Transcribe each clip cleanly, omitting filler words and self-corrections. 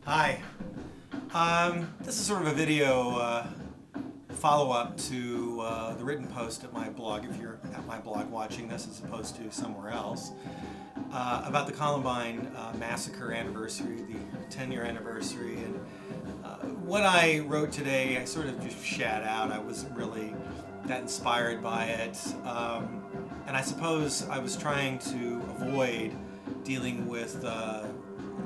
Hi. This is sort of a video follow-up to the written post at my blog, if you're at my blog watching this as opposed to somewhere else, about the Columbine massacre anniversary, the 10-year anniversary. And what I wrote today, I sort of just shat out. I wasn't really that inspired by it. And I suppose I was trying to avoid dealing with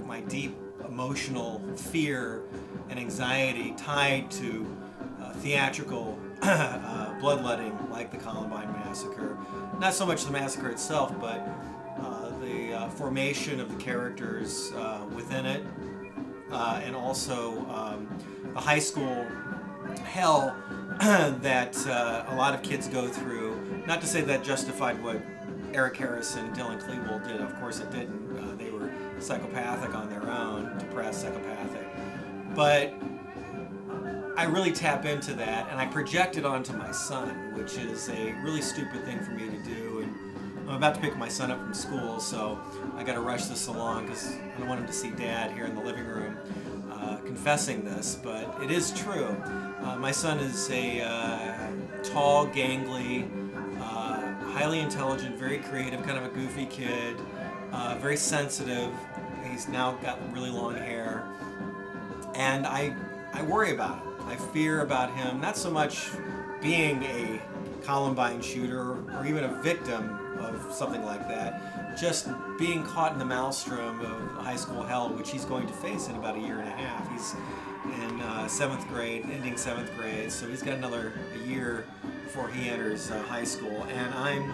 my deep emotional fear and anxiety tied to theatrical bloodletting like the Columbine massacre. Not so much the massacre itself, but the formation of the characters within it, and also the high school hell that a lot of kids go through. Not to say that justified what Eric Harris and Dylan Klebold did. Of course it didn't. They were psychopathic on their own, depressed, psychopathic. But I really tap into that, and I project it onto my son, which is a really stupid thing for me to do. And I'm about to pick my son up from school, so I got to rush this along because I don't want him to see Dad here in the living room confessing this, but it is true. My son is a tall, gangly, highly intelligent, very creative, kind of a goofy kid, very sensitive. He's now got really long hair, and I worry about him. I fear about him, not so much being a Columbine shooter or even a victim of something like that, just being caught in the maelstrom of high school hell, which he's going to face in about a year and a half. He's in 7th grade, ending 7th grade, so he's got another year before he enters high school, and I'm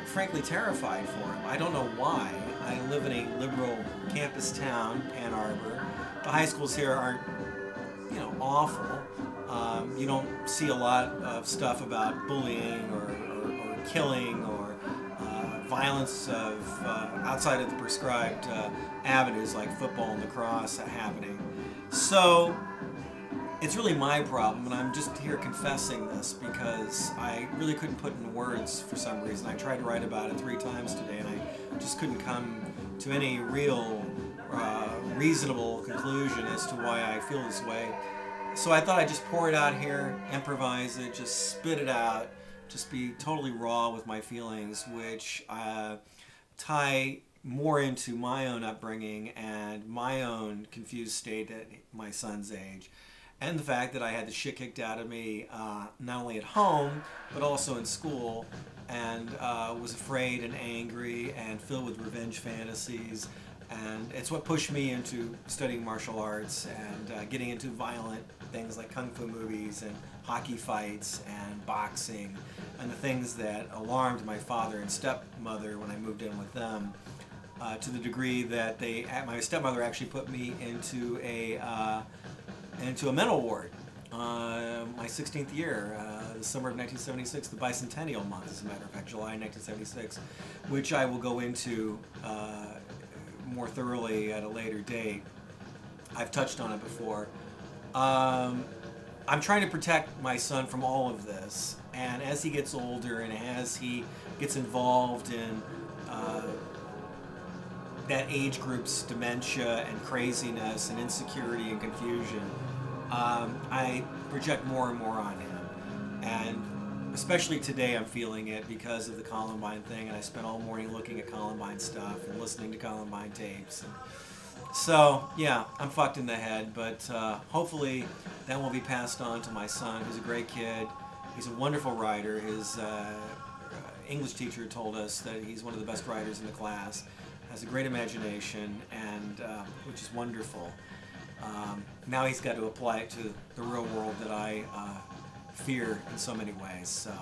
frankly terrified for him. I don't know why. I live in a liberal campus town, Ann Arbor. The high schools here aren't, awful. You don't see a lot of stuff about bullying or killing or violence outside of the prescribed avenues like football and lacrosse happening. So it's really my problem, and I'm just here confessing this because I really couldn't put in words for some reason. I tried to write about it 3 times today, and I just couldn't come to any real reasonable conclusion as to why I feel this way. So I thought I'd just pour it out here, improvise it, just spit it out, just be totally raw with my feelings, which tie more into my own upbringing and my own confused state at my son's age. And the fact that I had the shit kicked out of me, not only at home, but also in school, and was afraid and angry and filled with revenge fantasies. And it's what pushed me into studying martial arts and getting into violent things like kung fu movies and hockey fights and boxing, and the things that alarmed my father and stepmother when I moved in with them, to the degree that my stepmother actually put me into a mental ward. My 16th year, the summer of 1976, the bicentennial month, as a matter of fact, July 1976, which I will go into more thoroughly at a later date. I've touched on it before. I'm trying to protect my son from all of this, and as he gets older and as he gets involved in that age group's dementia and craziness and insecurity and confusion, I project more and more on him. And especially today I'm feeling it because of the Columbine thing, and I spent all morning looking at Columbine stuff and listening to Columbine tapes. And so, yeah, I'm fucked in the head, but hopefully that will be passed on to my son, who's a great kid. He's a wonderful writer. His English teacher told us that he's one of the best writers in the class, has a great imagination, and which is wonderful. Now he's got to apply it to the real world that I fear in so many ways. So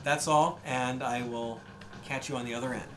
that's all, and I will catch you on the other end.